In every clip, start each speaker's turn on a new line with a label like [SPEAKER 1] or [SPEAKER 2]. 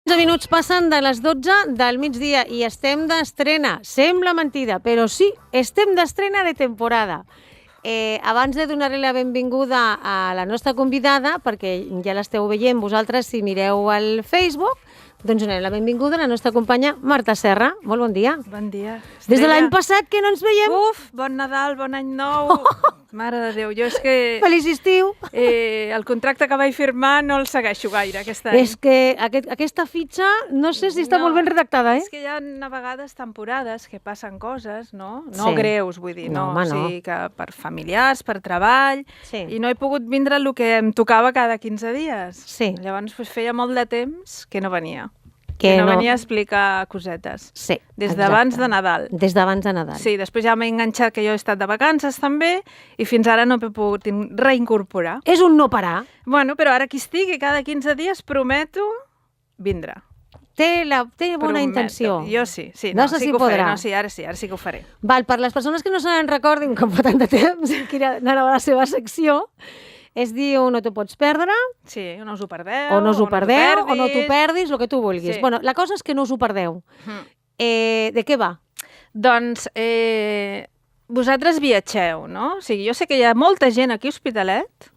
[SPEAKER 1] 11 minuts passen de les 12 del migdia i estem d'estrena. Sembla mentida, però sí, estem d'estrena de temporada. Abans de donar-li la benvinguda a la nostra convidada, perquè ja l'esteu veient vosaltres si mireu al Facebook, doncs donem la benvinguda a la nostra companya Marta Serra. Molt bon dia.
[SPEAKER 2] Bon dia.
[SPEAKER 1] Des de l'any passat que no ens veiem.
[SPEAKER 2] Uf, bon Nadal, bon any nou. Mare de Déu, jo és que...
[SPEAKER 1] Feliç estiu.
[SPEAKER 2] El contracte que vaig firmar no el segueixo gaire aquest any.
[SPEAKER 1] És que aquesta fitxa no sé si està molt ben redactada,
[SPEAKER 2] És que hi ha a vegades temporades que passen coses, no? No
[SPEAKER 1] Sí.
[SPEAKER 2] greus, vull dir,
[SPEAKER 1] No,
[SPEAKER 2] no.
[SPEAKER 1] home,
[SPEAKER 2] O
[SPEAKER 1] no.
[SPEAKER 2] sigui, que per familiars, per treball,
[SPEAKER 1] Sí.
[SPEAKER 2] i no he pogut vindre el que em tocava cada 15 dies.
[SPEAKER 1] Sí.
[SPEAKER 2] Llavors feia molt de temps que no venia.
[SPEAKER 1] Que
[SPEAKER 2] Que no
[SPEAKER 1] no-
[SPEAKER 2] venia a explicar cosetes.
[SPEAKER 1] Sí,
[SPEAKER 2] Des
[SPEAKER 1] exacte.
[SPEAKER 2] d'abans de Nadal.
[SPEAKER 1] Des d'abans de Nadal.
[SPEAKER 2] Sí, després ja m'he enganxat que jo he estat de vacances també i fins ara no m'he pogut reincorporar.
[SPEAKER 1] És un no parar.
[SPEAKER 2] Bueno, però ara que estigui cada 15 dies prometo vindre.
[SPEAKER 1] Té bona
[SPEAKER 2] Prometo.
[SPEAKER 1] intenció.
[SPEAKER 2] Jo sí, sí.
[SPEAKER 1] No sé
[SPEAKER 2] sí
[SPEAKER 1] si
[SPEAKER 2] que ho faré.
[SPEAKER 1] podrà.
[SPEAKER 2] No, sí, ara sí que ho faré.
[SPEAKER 1] Val, per les persones que no se n'en recordin, com fa tant de temps, que anava a la seva secció, es diu No t'ho pots perdre,
[SPEAKER 2] Sí, no us ho perdeu.
[SPEAKER 1] o no us ho perdeu, o no t'ho perdis, el que tu vulguis.
[SPEAKER 2] Sí.
[SPEAKER 1] Bueno, la cosa és que no us ho perdeu.
[SPEAKER 2] Mm.
[SPEAKER 1] De què va?
[SPEAKER 2] Doncs vosaltres viatgeu, no? O sigui, jo sé que hi ha molta gent aquí a Hospitalet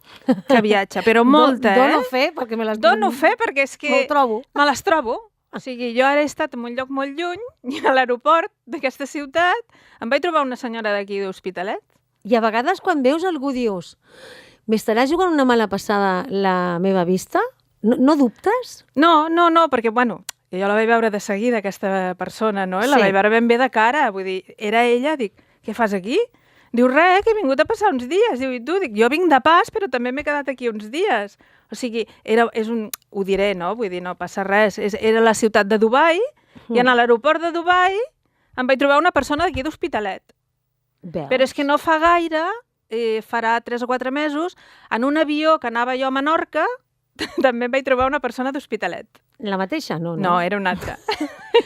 [SPEAKER 2] que viatja, però molta,
[SPEAKER 1] Dono fe, perquè me les...
[SPEAKER 2] Dono fe perquè és que...
[SPEAKER 1] Me ho trobo.
[SPEAKER 2] Me les trobo. O sigui, jo ara he estat en un lloc molt lluny i a l'aeroport d'aquesta ciutat em vaig trobar una senyora d'aquí d'Hospitalet.
[SPEAKER 1] I a vegades quan veus algú dius m'estarà jugant una mala passada la meva vista? No dubtes?
[SPEAKER 2] No, perquè, bueno, jo la vaig veure de seguida, aquesta persona, no? I la
[SPEAKER 1] Sí.
[SPEAKER 2] vaig veure ben bé de cara, vull dir, era ella, dic, què fas aquí? Diu, res, que he vingut a passar uns dies. Diu, i tu? Dic, jo vinc de pas, però també m'he quedat aquí uns dies. O sigui, ho diré, no? Vull dir, no passa res. Era la ciutat de Dubai, i en l'aeroport de Dubai em vaig trobar una persona d'aquí d'Hospitalet.
[SPEAKER 1] Veus?
[SPEAKER 2] Però és que no fa gaire, farà 3 o 4 mesos, en un avió que anava jo a Menorca, també em vaig trobar una persona d'Hospitalet.
[SPEAKER 1] La mateixa? No.
[SPEAKER 2] No, era una altra.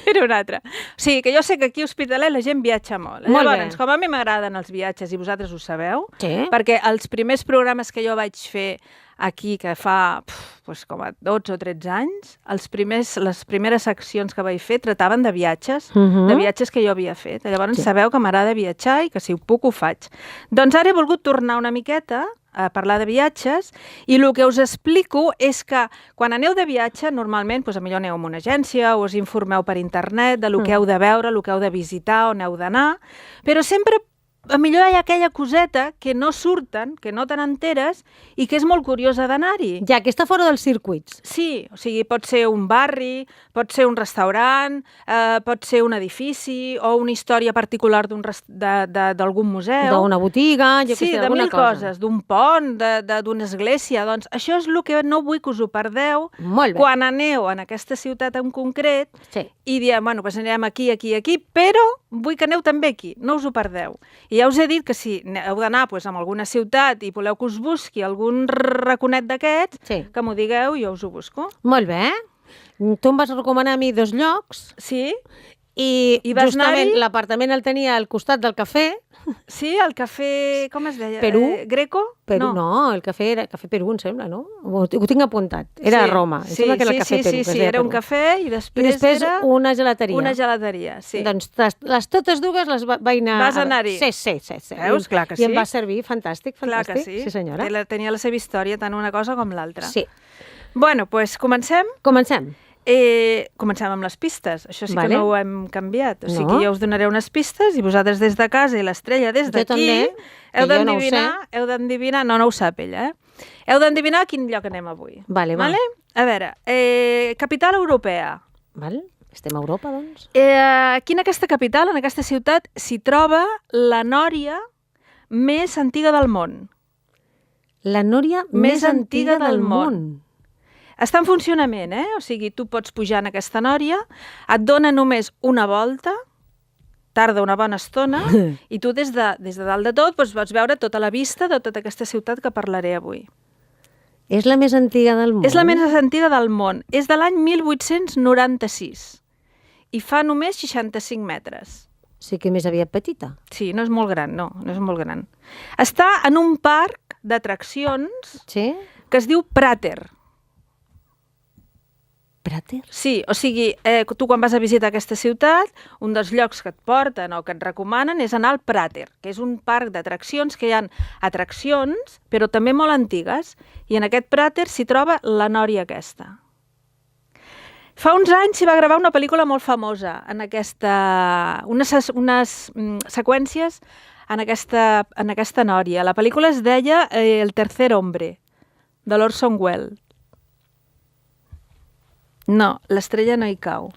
[SPEAKER 2] Era una altra. O sigui, que jo sé que aquí a Hospitalet la gent viatja molt.
[SPEAKER 1] Molt
[SPEAKER 2] Llavors,
[SPEAKER 1] bé.
[SPEAKER 2] com a mi m'agraden els viatges, i vosaltres ho sabeu,
[SPEAKER 1] Sí?
[SPEAKER 2] perquè els primers programes que jo vaig fer aquí, que fa com a 12 o 13 anys, les primeres seccions que vaig fer trataven de viatges, de viatges que jo havia fet. Llavors sabeu que m'agrada viatjar i que si ho puc ho faig. Doncs ara he volgut tornar una miqueta a parlar de viatges i el que us explico és que quan aneu de viatge, normalment, millor aneu a una agència o us informeu per internet de lo que heu de veure, el que heu de visitar, on heu d'anar, però sempre millor hi ha aquella coseta que no surten, que no te n'enteres i que és molt curiosa d'anar-hi.
[SPEAKER 1] Ja, que està fora dels circuits.
[SPEAKER 2] Sí, o sigui, pot ser un barri, pot ser un restaurant, pot ser un edifici o una història particular d'algun museu.
[SPEAKER 1] D'una botiga, jo
[SPEAKER 2] Sí,
[SPEAKER 1] què sé,
[SPEAKER 2] de
[SPEAKER 1] alguna
[SPEAKER 2] mil
[SPEAKER 1] cosa.
[SPEAKER 2] coses, d'un pont, d'una església. Doncs això és el que no vull que us ho perdeu
[SPEAKER 1] Molt bé.
[SPEAKER 2] quan aneu en aquesta ciutat en concret
[SPEAKER 1] Sí.
[SPEAKER 2] i diem, bueno, doncs anirem aquí, però vull que aneu també aquí, no us ho perdeu. I ja us he dit que si heu d'anar a alguna ciutat i voleu que us busqui algun raconet d'aquests,
[SPEAKER 1] Sí.
[SPEAKER 2] que m'ho digueu i jo us ho busco.
[SPEAKER 1] Molt bé. Tu em vas recomanar a mi 2 llocs
[SPEAKER 2] Sí?
[SPEAKER 1] i
[SPEAKER 2] vas
[SPEAKER 1] justament
[SPEAKER 2] anar-hi?
[SPEAKER 1] l'apartament el tenia al costat del cafè.
[SPEAKER 2] Sí, el cafè... Com es deia?
[SPEAKER 1] Perú?
[SPEAKER 2] Greco?
[SPEAKER 1] Perú, no, el cafè era Cafè Perú, em sembla, no? Ho tinc apuntat. Era a Roma. Em sembla que era el Cafè Perú. que es
[SPEAKER 2] Sí,
[SPEAKER 1] deia
[SPEAKER 2] era un
[SPEAKER 1] Perú.
[SPEAKER 2] cafè i
[SPEAKER 1] I
[SPEAKER 2] després era
[SPEAKER 1] una gelateria.
[SPEAKER 2] una gelateria, sí.
[SPEAKER 1] Doncs les totes dues les vaig anar...
[SPEAKER 2] Vas anar-hi?
[SPEAKER 1] Sí.
[SPEAKER 2] Veus? Clar que
[SPEAKER 1] I em
[SPEAKER 2] sí.
[SPEAKER 1] va servir, fantàstic.
[SPEAKER 2] Clar que sí.
[SPEAKER 1] Sí, senyora.
[SPEAKER 2] Tenia la seva història, tant una cosa com l'altra.
[SPEAKER 1] Sí.
[SPEAKER 2] Bueno, doncs comencem.
[SPEAKER 1] Comencem.
[SPEAKER 2] Comencem amb les pistes. Això sí
[SPEAKER 1] Vale.
[SPEAKER 2] que no ho hem canviat. O sigui,
[SPEAKER 1] No.
[SPEAKER 2] jo us donaré unes pistes i vosaltres des de casa i l'estrella des
[SPEAKER 1] Jo
[SPEAKER 2] d'aquí
[SPEAKER 1] també, que
[SPEAKER 2] heu
[SPEAKER 1] jo no ho
[SPEAKER 2] d'endevinar... No ho sap ella, Heu d'endevinar a quin lloc anem avui.
[SPEAKER 1] Vale, va.
[SPEAKER 2] A veure, capital europea.
[SPEAKER 1] Val? Estem a Europa, doncs?
[SPEAKER 2] Aquí en aquesta capital, en aquesta ciutat, s'hi troba la nòria més antiga del món.
[SPEAKER 1] La nòria més antiga del món.
[SPEAKER 2] Està en funcionament, O sigui, tu pots pujar en aquesta nòria, et dona només una volta, tarda una bona estona, i tu des de dalt de tot pots veure tota la vista de tota aquesta ciutat que parlaré avui.
[SPEAKER 1] És la més antiga del món?
[SPEAKER 2] És la més antiga del món. És de l'any 1896 i fa només 65 metres.
[SPEAKER 1] Sí que més aviat petita.
[SPEAKER 2] Sí, no és molt gran, no és molt gran. Està en un parc d'atraccions
[SPEAKER 1] Sí?
[SPEAKER 2] que es diu Prater.
[SPEAKER 1] Prater?
[SPEAKER 2] Sí, o sigui, tu quan vas a visitar aquesta ciutat, un dels llocs que et porten o que et recomanen és anar al Prater, que és un parc d'atraccions que hi ha atraccions, però també molt antigues, i en aquest Prater s'hi troba la nòria aquesta. Fa uns anys s'hi va gravar una pel·lícula molt famosa, unes seqüències en aquesta nòria. La pel·lícula es deia El tercer hombre, de l'Orson Welles. No, l'estrella no hi cau.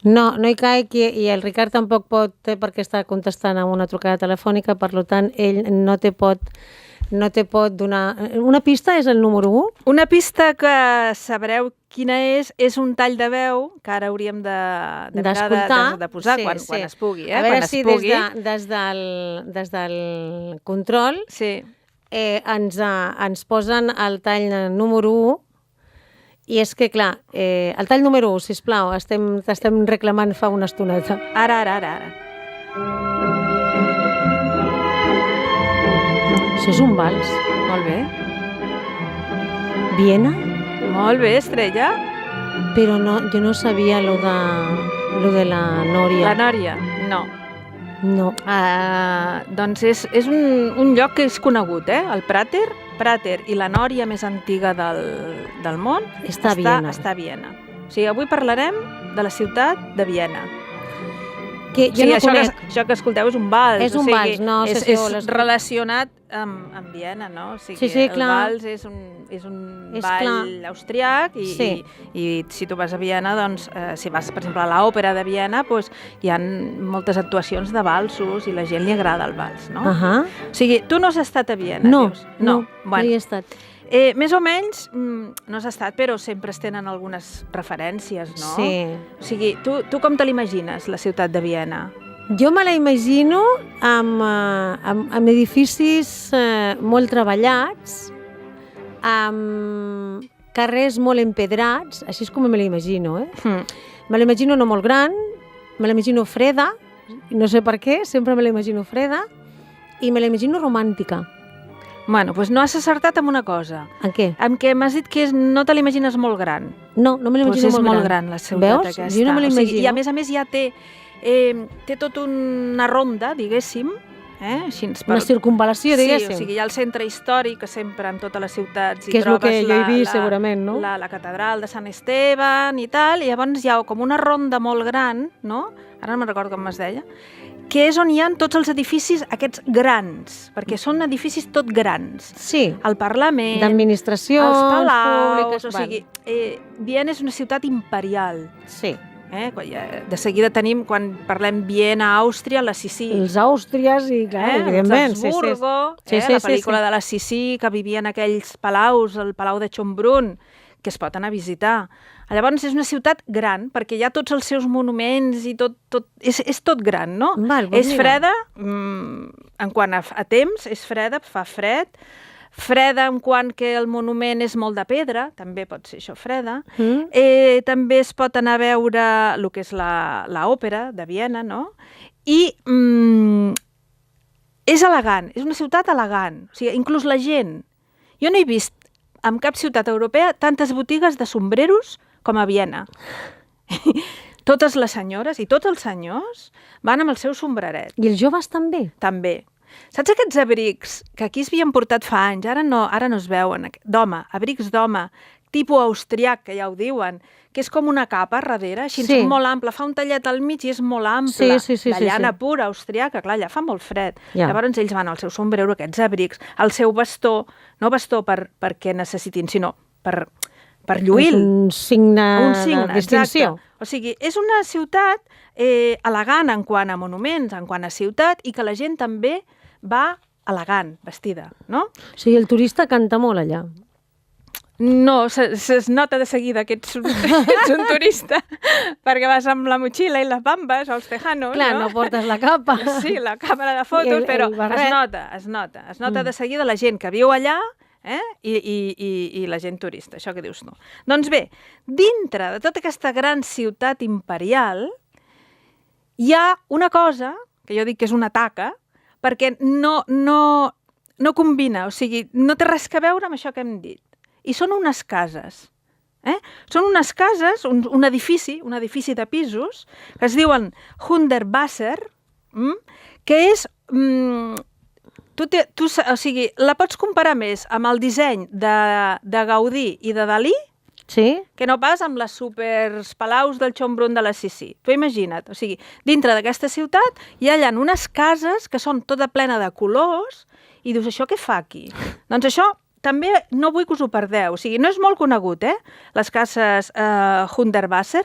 [SPEAKER 1] No hi caic i el Ricard tampoc pot, perquè està contestant amb una trucada telefònica, per tant, ell no te pot donar... Una pista és el número 1?
[SPEAKER 2] Una pista que sabreu quina és un tall de veu que ara hauríem de posar quan es pugui.
[SPEAKER 1] A veure si des del control ens posen el tall número 1. I és que, clar, el tall número 1, sisplau, t'estem reclamant fa una estoneta.
[SPEAKER 2] Ara.
[SPEAKER 1] Això és un vals.
[SPEAKER 2] Molt bé.
[SPEAKER 1] Viena?
[SPEAKER 2] Molt bé, Estrella.
[SPEAKER 1] Però jo no sabia lo de la nòria.
[SPEAKER 2] La nòria? No.
[SPEAKER 1] No.
[SPEAKER 2] Doncs és un lloc que és conegut, el Prater i la nòria més antiga del món
[SPEAKER 1] està a Viena.
[SPEAKER 2] Està a Viena. O sigui, avui parlarem de la ciutat de Viena.
[SPEAKER 1] Que jo no conec.
[SPEAKER 2] Això que escolteu és un vals.
[SPEAKER 1] És un vals, no?
[SPEAKER 2] És relacionat amb Viena, no? O sigui, el vals és un ball austriac i si tu vas a Viena, doncs, si vas, per exemple, a l'òpera de Viena, doncs, hi ha moltes actuacions de valsos i la gent li agrada el vals, no? O sigui, tu no has estat a Viena, dius?
[SPEAKER 1] No hi he estat.
[SPEAKER 2] Més o menys no has estat, però sempre es tenen algunes referències, no?
[SPEAKER 1] Sí.
[SPEAKER 2] O sigui, tu com te l'imagines, la ciutat de Viena?
[SPEAKER 1] Jo me la imagino amb edificis molt treballats, amb carrers molt empedrats, així és com me la imagino, Me la imagino no molt gran, me la imagino freda, no sé per què, sempre me la imagino freda, i me la imagino romàntica.
[SPEAKER 2] Bueno, doncs no has acertat amb una cosa.
[SPEAKER 1] En què?
[SPEAKER 2] En què m'has dit que no te l'imagines molt gran.
[SPEAKER 1] No me l'imagino
[SPEAKER 2] molt gran. És molt gran la ciutat aquesta.
[SPEAKER 1] Veus? Jo no me l'imagino.
[SPEAKER 2] O sigui, i a més ja té tot una ronda, diguéssim,
[SPEAKER 1] una circunvalació, diguéssim.
[SPEAKER 2] Sí, o sigui, hi ha el centre històric, que sempre en totes les ciutats
[SPEAKER 1] que és el que jo he vist, segurament, no?
[SPEAKER 2] La catedral de Sant Esteban i tal, i llavors hi ha com una ronda molt gran, no? Ara no me'n recordo com es deia, que és on hi ha tots els edificis aquests grans, perquè són edificis tot grans.
[SPEAKER 1] Sí.
[SPEAKER 2] El Parlament,
[SPEAKER 1] d'administracions,
[SPEAKER 2] els palaus,
[SPEAKER 1] públiques...
[SPEAKER 2] O sigui, Viena és una ciutat imperial.
[SPEAKER 1] Sí.
[SPEAKER 2] De seguida tenim, quan parlem Viena, Àustria, la Sissi.
[SPEAKER 1] Els àustries i, clar, evidentment.
[SPEAKER 2] Els Habsburgo, la pel·lícula de la Sissi, que vivien aquells palaus, el Palau de Schönbrunn, que es pot anar a visitar. Llavors és una ciutat gran, perquè hi ha tots els seus monuments i tot és tot gran, no? És freda, en quant a temps, és freda, fa fred, freda en quant que el monument és molt de pedra, també pot ser això freda. També es pot anar a veure el que és l'òpera de Viena, no? I és elegant, és una ciutat elegant. O sigui, inclús la gent. Jo no he vist en cap ciutat europea tantes botigues de sombreros com a Viena. Totes les senyores i tots els senyors van amb el seu sombreret.
[SPEAKER 1] I els joves també?
[SPEAKER 2] També. Saps aquests abrics que aquí s'havien portat fa anys, ara no es veuen, d'home, abrics d'home, tipus austriac, que ja ho diuen, que és com una capa darrere, així molt ample, fa un tallet al mig i és molt ample, de llana pura austriaca, clar, allà fa molt fred. Llavors ells van al seu sombrero, aquests abrics, al seu bastó, no bastó perquè necessitin, sinó per lluir.
[SPEAKER 1] Un signe de distinció.
[SPEAKER 2] O sigui, és una ciutat elegant en quant a monuments, en quant a ciutat, i que la gent també va elegant, vestida, no?
[SPEAKER 1] O sigui, el turista canta molt allà.
[SPEAKER 2] No, es nota de seguida que ets un turista, perquè vas amb la motxilla i les bambes o els tejanos,
[SPEAKER 1] clar, no portes la capa.
[SPEAKER 2] Sí, la càmera de fotos, però es nota de seguida la gent que viu allà i la gent turista, això que dius no. Doncs bé, dintre de tota aquesta gran ciutat imperial hi ha una cosa, que jo dic que és una taca, perquè no combina, o sigui, no té res a veure amb això que hem dit. I són unes cases, Són unes cases, un edifici de pisos, que es diuen Hundertwasser, que és... o sigui, la pots comparar més amb el disseny de Gaudí i de Dalí,
[SPEAKER 1] Sí?
[SPEAKER 2] que no pas amb les superpalaus del Xombrun de la Sissi. Tu imagina't, o sigui, dintre d'aquesta ciutat hi ha allà unes cases que són tota plena de colors i dius, això què fa aquí? Doncs això també no vull que us ho perdeu. O sigui, no és molt conegut, les cases Hundertwasser,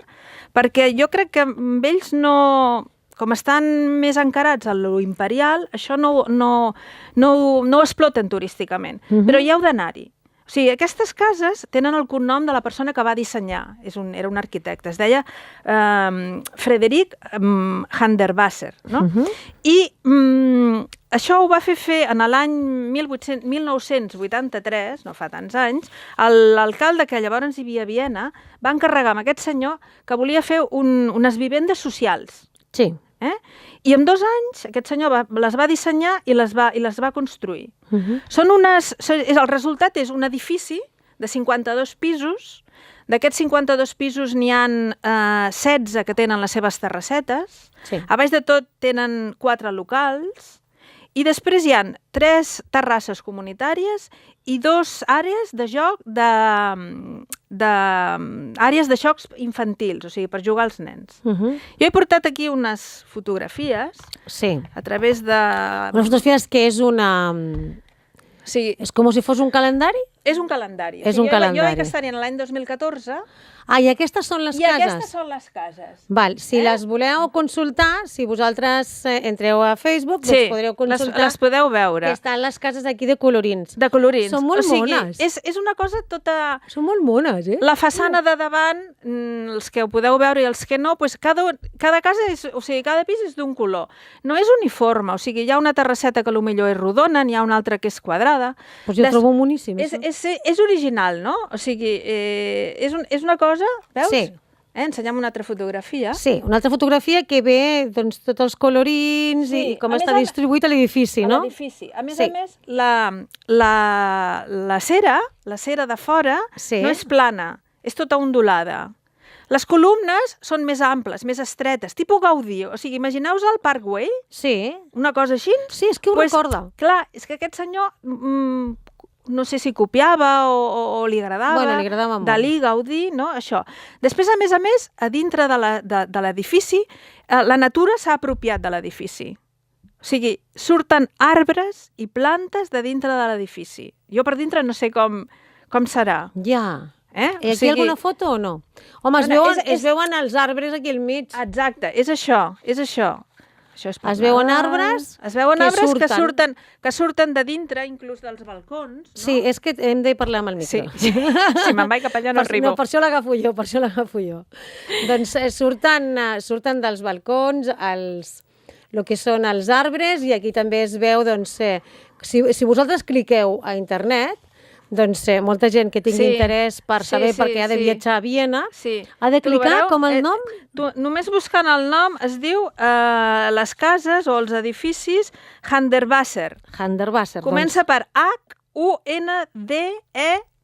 [SPEAKER 2] perquè jo crec que amb ells no... Com estan més encarats a lo imperial, això no ho exploten turísticament, però hi heu d'anar-hi. O sigui, aquestes cases tenen el cognom de la persona que va dissenyar. Era un arquitecte. Es deia Frederic Hundertwasser. No? I això ho va fer en l'any 1983, no fa tants anys, l'alcalde que llavors hi havia a Viena va encarregar amb aquest senyor que volia fer unes vivendes socials.
[SPEAKER 1] Sí.
[SPEAKER 2] I en 2 anys aquest senyor les va dissenyar i les va construir. El resultat és un edifici de 52 pisos. D'aquests 52 pisos n'hi ha 16 que tenen les seves terrassetes.
[SPEAKER 1] Sí.
[SPEAKER 2] A baix de tot tenen 4 locals. I després hi ha 3 terrasses comunitàries i 2 àrees de joc àrees de jocs infantils, o sigui, per jugar als nens. Jo he portat aquí unes fotografies a través de...
[SPEAKER 1] Unes fotografies que és una...
[SPEAKER 2] Sí.
[SPEAKER 1] És com si fos un calendari?
[SPEAKER 2] És un calendari.
[SPEAKER 1] És un calendari.
[SPEAKER 2] Jo vaig estar-hi en l'any 2014.
[SPEAKER 1] I aquestes són les cases?
[SPEAKER 2] I aquestes són les cases.
[SPEAKER 1] Val, si les voleu consultar, si vosaltres entreu a Facebook, doncs podreu consultar...
[SPEAKER 2] les podeu veure.
[SPEAKER 1] Que estan les cases aquí de colorins.
[SPEAKER 2] De colorins.
[SPEAKER 1] Són molt mones.
[SPEAKER 2] És una cosa tota...
[SPEAKER 1] Són molt mones,
[SPEAKER 2] La façana de davant, els que ho podeu veure i els que no, doncs cada casa és... O sigui, cada pis és d'un color. No és uniforme, o sigui, hi ha una terrasseta que potser és rodona, n'hi ha una altra que és quadrada.
[SPEAKER 1] Doncs jo trobo moníssim.
[SPEAKER 2] És original, no? O sigui, és una cosa... Veus?
[SPEAKER 1] Sí.
[SPEAKER 2] Ensenyem una altra fotografia.
[SPEAKER 1] Sí, una altra fotografia que ve doncs, tots els colorins i com està distribuït a l'edifici, no?
[SPEAKER 2] A l'edifici. A més, la cera de fora no és plana, és tota ondulada. Les columnes són més amples, més estretes, tipus Gaudí. O sigui, imagineu-vos el Parkway?
[SPEAKER 1] Sí.
[SPEAKER 2] Una cosa així?
[SPEAKER 1] Sí, és que ho recorda.
[SPEAKER 2] Clar, és que aquest senyor... no sé si copiava o li agradava.
[SPEAKER 1] Bueno, li agradava molt.
[SPEAKER 2] Dalí, Gaudí, no? Això. Després, a més, a dintre de l'edifici, la natura s'ha apropiat de l'edifici. O sigui, surten arbres i plantes de dintre de l'edifici. Jo per dintre no sé com serà.
[SPEAKER 1] Ja. I aquí alguna foto o no? Home, es veuen els arbres aquí al mig.
[SPEAKER 2] Exacte, és això.
[SPEAKER 1] Es veuen arbres
[SPEAKER 2] que surten de dintre, inclús dels balcons. No?
[SPEAKER 1] Sí, és que hem de parlar amb el micro.
[SPEAKER 2] Sí. Si me'n vaig cap allà no arribo.
[SPEAKER 1] No, per això l'agafo jo. Doncs surten dels balcons el que són els arbres i aquí també es veu, doncs, si vosaltres cliqueu a internet, doncs molta gent que tingui interès per saber per què ha de viatjar a Viena ha de clicar com el nom?
[SPEAKER 2] Només buscant el nom es diu les cases o els edificis Hundertwasser. Comença per H-U-N-D-E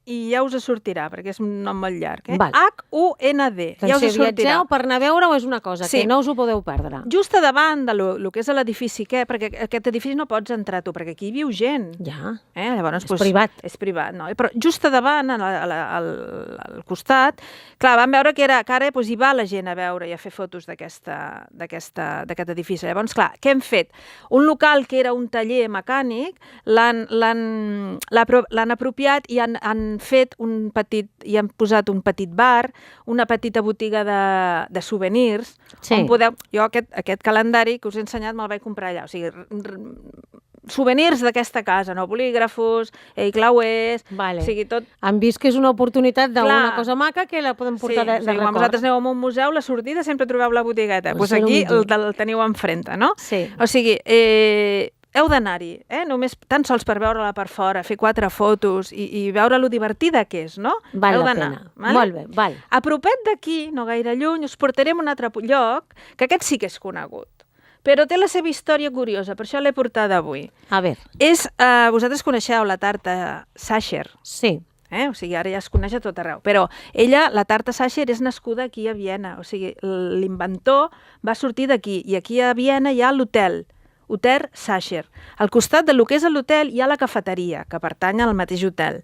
[SPEAKER 2] i ja us sortirà, perquè és un nom molt llarg. H-U-N-D.
[SPEAKER 1] Doncs si viatgeu per anar a veure-ho és una cosa, que no us ho podeu perdre.
[SPEAKER 2] Just a davant de lo que és l'edifici, perquè aquest edifici no pots entrar tu, perquè aquí hi viu gent.
[SPEAKER 1] Ja,
[SPEAKER 2] llavors,
[SPEAKER 1] és privat.
[SPEAKER 2] És privat, no? Però just a davant, al costat, clar, vam veure que ara hi va la gent a veure i a fer fotos d'aquest edifici. Llavors, clar, què hem fet? Un local que era un taller mecànic, l'han apropiat i han fet i han posat un petit bar, una petita botiga de souvenirs, on podeu... Jo aquest calendari que us he ensenyat me'l vaig comprar allà, o sigui, souvenirs d'aquesta casa, no? Bolígrafos, clauers, o sigui, tot...
[SPEAKER 1] Han vist que és una oportunitat d'una cosa maca que la podem portar de record.
[SPEAKER 2] Quan vosaltres aneu a un museu, la sortida sempre trobeu la botigueta. Doncs aquí el teniu enfrente, no?
[SPEAKER 1] Sí.
[SPEAKER 2] O sigui, heu d'anar-hi, només tan sols per veure-la per fora, fer 4 fotos i veure lo divertida que és, no?
[SPEAKER 1] Val la pena. Molt bé, val.
[SPEAKER 2] A propet d'aquí, no gaire lluny, us portarem a un altre lloc, que aquest sí que és conegut, però té la seva història curiosa, per això l'he portada avui.
[SPEAKER 1] A veure.
[SPEAKER 2] Vosaltres coneixeu la tarta Sacher?
[SPEAKER 1] Sí.
[SPEAKER 2] O sigui, ara ja es coneix a tot arreu. Però ella, la tarta Sacher, és nascuda aquí a Viena. O sigui, l'inventor va sortir d'aquí. I aquí a Viena hi ha l'hotel, Hotel Sacher. Al costat del que és l'hotel hi ha la cafeteria, que pertany al mateix hotel.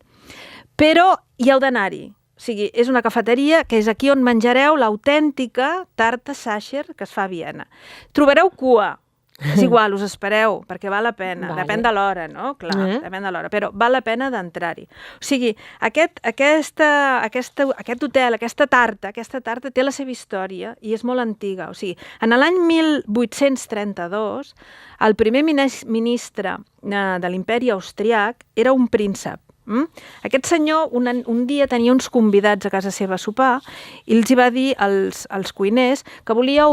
[SPEAKER 2] Però hi heu d'anar-hi. O sigui, és una cafeteria que és aquí on menjareu l'autèntica tarta Sacher que es fa a Viena. Trobareu cua. És igual, us espereu, perquè val la pena.
[SPEAKER 1] Vale.
[SPEAKER 2] Depèn de l'hora, no? Clar, depèn de l'hora, però val la pena d'entrar-hi. O sigui, aquest hotel, aquesta tarta té la seva història i és molt antiga. O sigui, en l'any 1832, el primer ministre de l'imperi austríac era un príncep. Aquest senyor un dia tenia uns convidats a casa seva a sopar i els va dir als cuiners que volia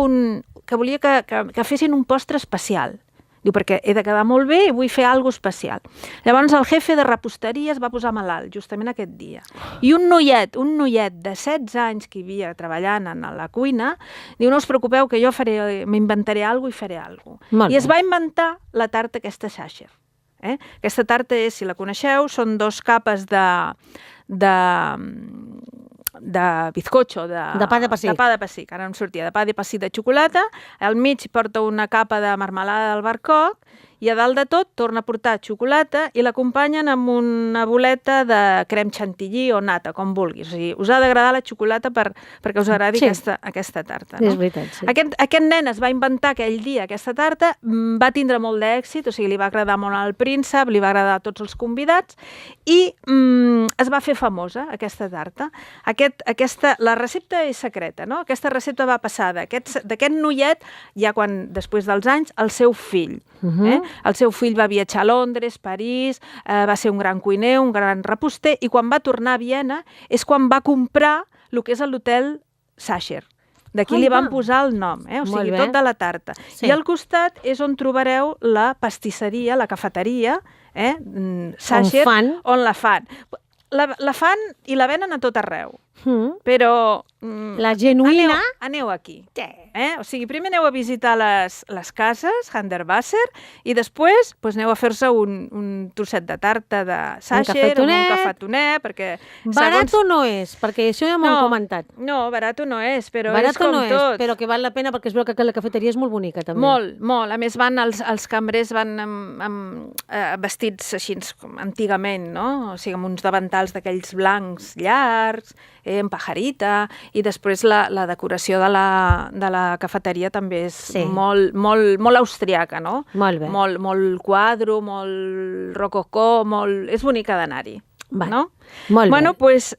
[SPEAKER 2] que fessin un postre especial. Diu, perquè he de quedar molt bé i vull fer alguna cosa especial. Llavors el jefe de reposteria es va posar malalt justament aquest dia. I un noiet de 16 anys que hi havia treballant a la cuina, diu, no us preocupeu que jo m'inventaré alguna cosa i faré alguna cosa. I es va inventar la tarta aquesta Sacher. Aquesta tarta és, si la coneixeu, són 2 capes de bizcocho, de
[SPEAKER 1] pa de pessic.
[SPEAKER 2] De pa de pessic, ara em sortia, de pa de pessic de xocolata, al mig porta una capa de marmelada d'albercoc i a dalt de tot torna a portar xocolata i l'acompanyen amb una boleta de crem chantilly o nata, com vulguis. O sigui, us ha d'agradar la xocolata perquè us agradi aquesta tarta.
[SPEAKER 1] És veritat, sí.
[SPEAKER 2] Aquest nen es va inventar aquell dia aquesta tarta, va tindre molt d'èxit, o sigui, li va agradar molt al príncep, li va agradar a tots els convidats i es va fer famosa, aquesta tarta. La recepta és secreta, no? Aquesta recepta va passar d'aquest noiet, ja quan, després dels anys, al seu fill. El seu fill va viatjar a Londres, París, va ser un gran cuiner, un gran reposter, i quan va tornar a Viena és quan va comprar el que és l'hotel Sacher. D'aquí li van posar el nom, o sigui, tot de la tarta. I al costat és on trobareu la pastisseria, la cafeteria, Sacher, on la fan. La fan i la venen a tot arreu, però
[SPEAKER 1] la genuïna...
[SPEAKER 2] Aneu aquí. O sigui, primer aneu a visitar les cases, Hundertwasser, i després aneu a fer-se un trosset de tarta de Sacher, un cafetonet, perquè...
[SPEAKER 1] Barato no és, perquè això ja m'ho han comentat.
[SPEAKER 2] No, barato no és, però és com tot.
[SPEAKER 1] Però que val la pena perquè es veu que la cafeteria és molt bonica, també.
[SPEAKER 2] Molt, molt. A més, els cambrers van amb vestits així com antigament, no? O sigui, amb uns davantals d'aquells blancs llargs, amb pajarita, i després la decoració de la cafeteria també és molt austriaca, no?
[SPEAKER 1] Molt bé.
[SPEAKER 2] Molt quadro, molt rococó, és bonica d'anar-hi. No?
[SPEAKER 1] Molt bé.
[SPEAKER 2] Bueno, doncs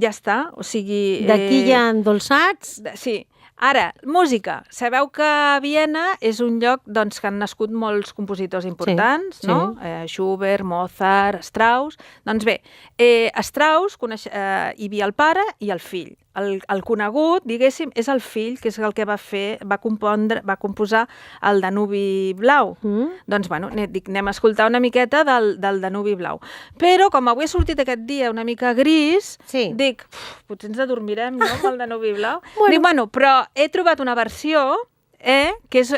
[SPEAKER 2] ja està. O sigui...
[SPEAKER 1] D'aquí hi ha endolçats.
[SPEAKER 2] Sí. Ara, música. Sabeu que Viena és un lloc que han nascut molts compositors importants, no? Schubert, Mozart, Strauss... Doncs bé, Strauss hi havia el pare i el fill. El conegut, diguéssim, és el fill, que és el que va composar el Danubi Blau. Doncs, bueno, anem a escoltar una miqueta del Danubi Blau. Però, com avui ha sortit aquest dia una mica gris, dic, potser ens adormirem, no?, amb el Danubi Blau. Dic, bueno, però he trobat una versió, que és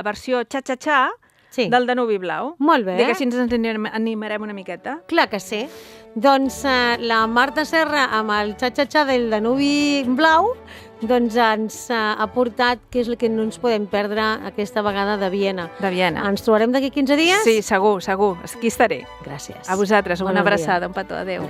[SPEAKER 2] versió xa-xa-xa, del Danubi Blau.
[SPEAKER 1] Molt bé.
[SPEAKER 2] Dic, així ens animarem una miqueta.
[SPEAKER 1] Clar que sí. Doncs la Marta Serra amb el xa-xa-xa del Danubi Blau doncs ens ha portat què és el que no ens podem perdre aquesta vegada de Viena.
[SPEAKER 2] De Viena.
[SPEAKER 1] Ens trobarem d'aquí 15 dies?
[SPEAKER 2] Sí, segur. Aquí estaré.
[SPEAKER 1] Gràcies.
[SPEAKER 2] A vosaltres, una abraçada, un petó. Adéu.